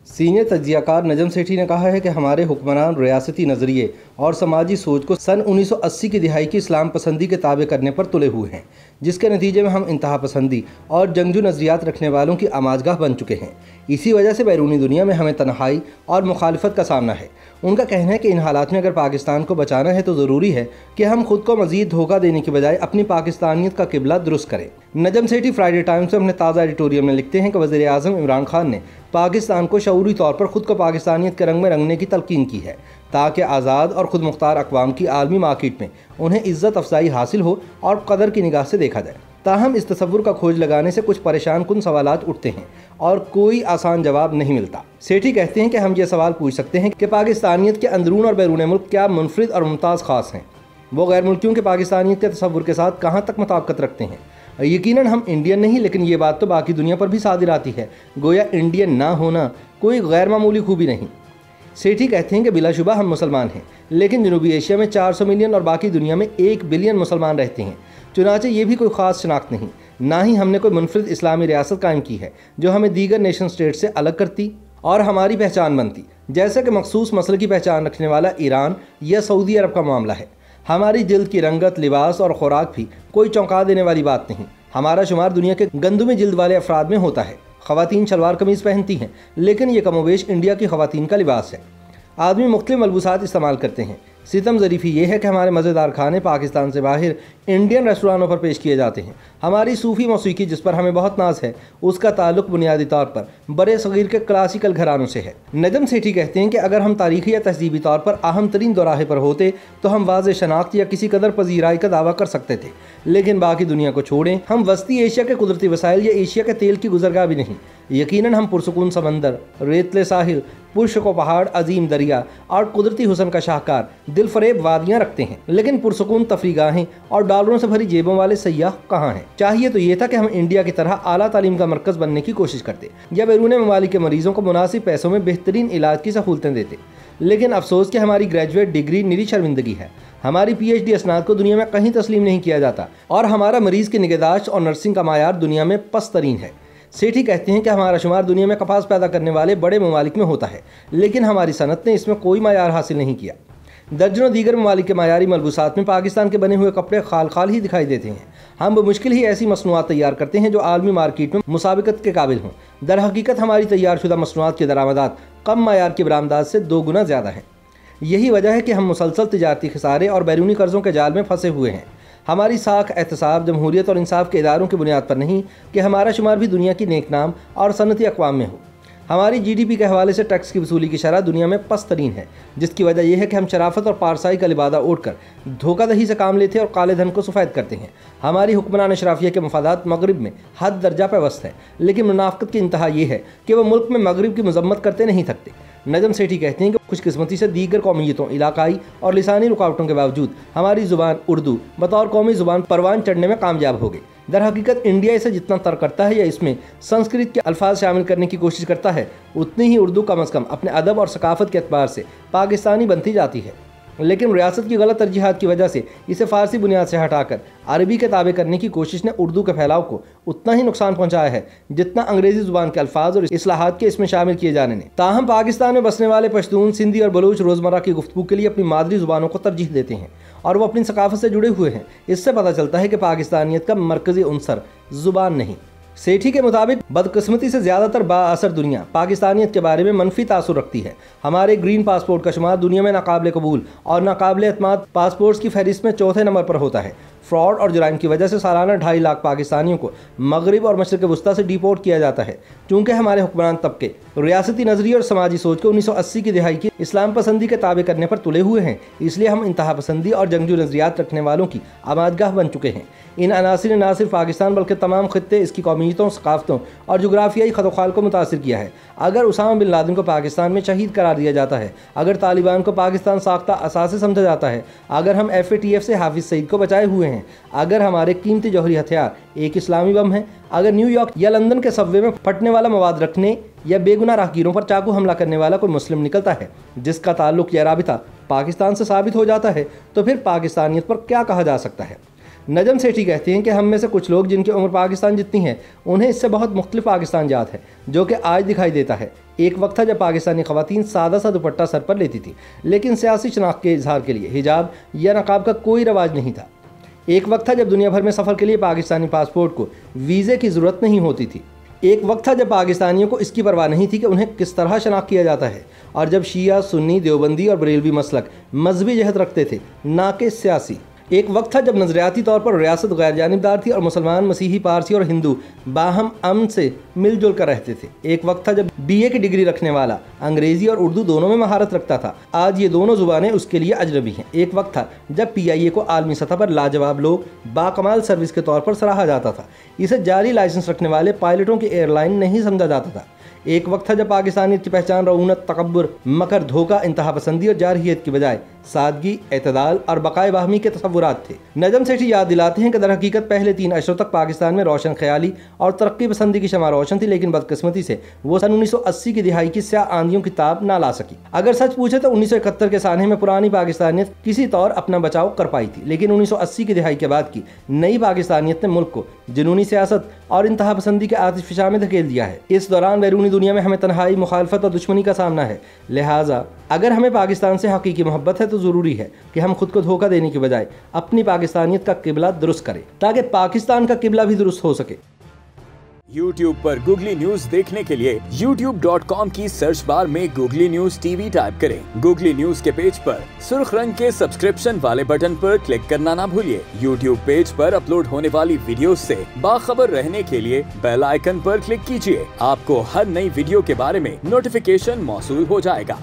Senior तज्जियाकार Najam Sethi ने कहा है कि हमारे हुक्मरान रियासती नज़रिए और समाजी सोच को सन 1980 की दिहाई की इस्लाम पसंदी के ताबे करने पर तुले हुए हैं, जिसके नतीजे में हम इंतहा पसंदी और जंगजू नज़रियात रखने वालों की आमाजगाह बन चुके हैं। इसी वजह से बैरूनी दुनिया में हमें तन्हाई और मुखालफत का सामना है। उनका कहना है कि इन हालात में अगर पाकिस्तान को बचाना है तो ज़रूरी है कि हम खुद को मज़ीद धोखा देने की बजाय अपनी पाकिस्तानियत का किबला दुरुस्त करें। नजम सेठी फ्राइडे टाइम्स में अपने ताज़ा एडिटोरियल में लिखते हैं कि वज़ीर आज़म इमरान खान ने पाकिस्तान को शऊरी तौर पर खुद को पाकिस्तानियत के रंग में रंगने की तलकीन की है, ताकि आज़ाद और ख़ुद मुख्तार अक़वाम की आलमी मार्केट में उन्हें इज़्ज़त अफजाई हासिल हो और कदर की निगाह से देखा जाए। ताहम इस तसव्वुर का खोज लगाने से कुछ परेशान कुन सवालात उठते हैं और कोई आसान जवाब नहीं मिलता। सेठी कहते हैं कि हम ये सवाल पूछ सकते हैं कि पाकिस्तानियत के अंदरून और बैरून मुल्क क्या मुनफरिद और मुमताज़ ख़ास हैं, वो गैर मुल्कियों के पाकिस्तानियत के तसव्वुर के साथ कहाँ तक मुताबिकत रखते हैं। यकीनन हम इंडियन नहीं, लेकिन ये बात तो बाकी दुनिया पर भी सादिर आती है, गोया इंडियन ना होना कोई गैर मामूली खूबी नहीं। सेठी कहते हैं कि बिलाशुबा हम मुसलमान हैं, लेकिन जनूबी एशिया में 400 मिलियन और बाकी दुनिया में 1 बिलियन मुसलमान रहते हैं। चुनाचे ये भी कोई ख़ास शनाख्त नहीं, ना ही हमने कोई मुनफरिद इस्लामी रियासत कायम की है जो हमें दीगर नेशन स्टेट से अलग करती और हमारी पहचान बनती, जैसे कि मखसूस मसल की पहचान रखने वाला ईरान या सऊदी अरब का मामला है। हमारी जिल्द की रंगत, लिबास और खुराक भी कोई चौंका देने वाली बात नहीं। हमारा शुमार दुनिया के गंदुमी जिल्द वाले अफराद में होता है। ख़वातीन शलवार कमीज़ पहनती हैं, लेकिन ये कमोवेश इंडिया की ख़वातीन का लिबास है। आदमी मुख्तलिफ मलबूसात इस्तेमाल करते हैं। सितम ज़रीफ़ी ये है कि हमारे मज़ेदार खाने पाकिस्तान से बाहर इंडियन रेस्टोरानों पर पेश किए जाते हैं। हमारी सूफ़ी मौसीकी, जिस पर हमें बहुत नाज है, उसका ताल्लुक बुनियादी तौर पर बड़े सग़ीर के क्लासिकल घरानों से है। नजम सेठी कहते हैं कि अगर हम तारीख़ी या तहज़ीबी तौर पर अहम तरीन दोराहे पर होते तो हम वाज़े शनाख्त या किसी कदर पजीराई का दावा कर सकते थे, लेकिन बाकी दुनिया को छोड़ें, हम वस्ती एशिया के कुदरती वसाइल या एशिया के तेल की गुजरगाह भी नहीं। यकीनन हम पुरसकून समंदर, रेतले साहिल, पुरशको पहाड़, अजीम दरिया और कुदरती हुस्न का शाहकार दिलफरेब वादियाँ रखते हैं, लेकिन पुरसकून तफरीगाहें और डॉलरों से भरी जेबों वाले सयाह कहाँ हैं। चाहिए तो ये था कि हम इंडिया की तरह आला तालीम का मरकज़ बनने की कोशिश करते या बैरून ममालिक के मरीजों को मुनासिब पैसों में बेहतरीन इलाज की सहूलतें देते, लेकिन अफसोस कि हमारी ग्रेजुएट डिग्री निरी शर्मिंदगी है। हमारी PhD असनाद को दुनिया में कहीं तस्लीम नहीं किया जाता और हमारा मरीज़ की निगहदाश्त और नर्सिंग का मायार दुनिया में पस्तरीन है। सेठी कहते हैं कि हमारा शुमार दुनिया में कपास पैदा करने वाले बड़े ममालिक में होता है, लेकिन हमारी सनत ने इसमें कोई मायार हासिल नहीं किया। दर्जनों दीगर ममालिक के मायारी मलबूसात में पाकिस्तान के बने हुए कपड़े खाल खाल ही दिखाई देते हैं। हम बमुश्किल ही ऐसी मसनूआत तैयार करते हैं जो आलमी मार्केट में मुसाबिकत के काबिल हों। दर हकीकत हमारी तैयार शुदा मसनूआत के दरामदात कम मायार की बरामदात से 2 गुना ज़्यादा है। यही वजह है कि हम मुसलसल तिजारती खसारे और बैरूनी कर्ज़ों के जाल में फंसे हुए हैं। हमारी साख एहतसाब, जमहूरियत और इंसाफ के इदारों की बुनियाद पर नहीं कि हमारा शुमार भी दुनिया की नेक नाम और सनती अक़वाम में हो। हमारी GDP के हवाले से टैक्स की वसूली की शरह दुनिया में पस्तरीन है, जिसकी वजह यह है कि हम शराफत और पारसाई का लिबादा ओढ़कर धोखादही से काम लेते हैं और काले धन को सफ़ेद करते हैं। हमारी हुक्मरान अशराफिया के मफादात मगरिब में हद दर्जा पेवस्त है, लेकिन मुनाफ़क़त की इंतहा ये है कि वह मुल्क में मगरिब की मजम्मत करते नहीं थकते। नजम सेठी कहते हैं कि खुशकिस्मती से दीगर कौमियतों, इलाकाई और लिसानी रुकावटों के बावजूद हमारी ज़ुबान उर्दू बतौर कौमी ज़ुबान परवान चढ़ने में कामयाब हो गई। दर हकीकत इंडिया इसे जितना तर करता है या इसमें संस्कृत के अल्फाज शामिल करने की कोशिश करता है, उतनी ही उर्दू कम अज़ कम अपने अदब और सकाफ़त के एतबार से पाकिस्तानी बनती जाती है। लेकिन रियासत की गलत तरजीहात की वजह से इसे फ़ारसी बुनियाद से हटाकर अरबी के ताबे करने की कोशिश ने उर्दू के फैलाव को उतना ही नुकसान पहुंचाया है जितना अंग्रेज़ी ज़ुबान के अल्फाज और इस्लाहात के इसमें शामिल किए जाने ने। ताहम पाकिस्तान में बसने वाले पश्तून, सिंधी और बलूच रोज़मर्रा की गुफ्तगू के लिए अपनी मादरी ज़ुबानों को तरजीह देते हैं और वो अपनी सकाफ़त से जुड़े हुए हैं। इससे पता चलता है कि पाकिस्तानियत का मरकज़ी उनसर ज़ुबान नहीं। सेठी के मुताबिक बदकिस्मती से ज़्यादातर बाअसर दुनिया पाकिस्तानियत के बारे में मनफी तासुर रखती है। हमारे ग्रीन पासपोर्ट का शुमार दुनिया में नाकाबिल कबूल और नाकाबिल एतमाद पासपोर्ट्स की फहरिस्त में 4थे नंबर पर होता है। फ्रॉड और जुराइम की वजह से सालाना 2.5 लाख पाकिस्तानियों को मगरिब और मशरिक़ वस्ता से डिपोर्ट किया जाता है। चूँकि हमारे हुक्मरान तबके रियासती नज़रिए और समाजी सोच को 1980 की दिहाई की इस्लाम पसंदी के ताबे करने पर तुले हुए हैं, इसलिए हम इंतहा पसंदी और जंगजू नज़रियात रखने वालों की आमादगाह बन चुके हैं। इन अनासिर ने न सिर्फ पाकिस्तान बल्कि तमाम खित्ते, इसकी कौमियतों, सकाफ़तों और जोग्राफियाई खतोखाल को मुतासिर किया है। अगर उसामा बिन लादेन को पाकिस्तान में शहीद करार दिया जाता है, अगर तालिबान को पाकिस्तान साख्ता असासे समझा जाता है, अगर हम FATF से हाफिज़ सईद को बचाए हुए हैं, अगर हमारे कीमती जौहरी हथियार एक इस्लामी बम है, अगर न्यूयॉर्क या लंदन के सबवे में फटने वाला मवाद रखने या बेगुनाह राहगीरों पर चाकू हमला करने वाला कोई मुस्लिम निकलता है जिसका ताल्लुक या राबिता पाकिस्तान से साबित हो जाता है, तो फिर पाकिस्तानियत पर क्या कहा जा सकता है। नजम सेठी कहते हैं कि हम में से कुछ लोग जिनकी उम्र पाकिस्तान जितनी है उन्हें इससे बहुत मुख्तलिफ पाकिस्तान याद है जो कि आज दिखाई देता है। एक वक्त था जब पाकिस्तानी ख़वातीन सादा सा दुपट्टा सर पर लेती थी, लेकिन सियासी शनाख्त के इजहार के लिए हिजाब या नकाब का कोई रवाज नहीं था। एक वक्त था जब दुनिया भर में सफ़र के लिए पाकिस्तानी पासपोर्ट को वीज़े की ज़रूरत नहीं होती थी। एक वक्त था जब पाकिस्तानियों को इसकी परवाह नहीं थी कि उन्हें किस तरह शनाख्त किया जाता है, और जब शिया, सुन्नी, देवबंदी और बरेलवी मसलक मजहबी जहत रखते थे, ना कि सियासी। एक वक्त था जब नज़रियाती तौर पर रियासत गैर जानिबदार थी और मुसलमान, मसीही, पारसी और हिंदू बाहम अमन से मिलजुल कर रहते थे। एक वक्त था जब BA की डिग्री रखने वाला अंग्रेज़ी और उर्दू दोनों में महारत रखता था। आज ये दोनों ज़ुबानें उसके लिए अजनबी हैं। एक वक्त था जब PIA को आलमी सतह पर लाजवाब लोग, बाकमाल सर्विस के तौर पर सराहा जाता था। इसे जारी लाइसेंस रखने वाले पायलटों की एयरलाइन नहीं समझा जाता था। एक वक्त था जब पाकिस्तानियत की पहचान रऊनत, तकब्बुर, मकर, धोखा, इंतहा पसंदी और जारहियत की बजाय सादगी, एतदाल और बकाए बाहमी के तसव्वुरात थे। नजम सेठी याद दिलाते हैं कि दर हकीकत पहले 3 अशरों तक पाकिस्तान में रोशन ख्याली और तरक्की पसंदी की शमा रोशन थी, लेकिन बदकिस्मती से वो सन 1980 की दिहाई की स्याह आंधियों की ताब ना ला सकी। अगर सच पूछे तो 1971 के सानहे में पुरानी पाकिस्तानियत किसी तौर अपना बचाव कर पाई थी, लेकिन 1980 की दिहाई के बाद की नई पाकिस्तानियत ने मुल्क को जुनूनी सियासत और इंतहा पसंदी के आतिश फिशा में धकेल दिया है। इस दौरान बैरूनी दुनिया में हमें तन्हाई, मुखालफत और दुश्मनी का सामना है। लिहाजा अगर हमें पाकिस्तान से हकीकी मोहब्बत है तो ज़रूरी है कि हम खुद को धोखा देने के बजाय अपनी पाकिस्तानियत का किबला दुरुस्त करें, ताकि पाकिस्तान का किबला भी दुरुस्त हो सके। YouTube पर गूगली न्यूज देखने के लिए youtube.com की सर्च बार में गूगली न्यूज TV टाइप करें। गूगली न्यूज के पेज पर सुर्ख रंग के सब्सक्रिप्शन वाले बटन पर क्लिक करना ना भूलिए। YouTube पेज पर अपलोड होने वाली वीडियोस से बाखबर रहने के लिए बेल आइकन पर क्लिक कीजिए। आपको हर नई वीडियो के बारे में नोटिफिकेशन मौसूल हो जाएगा।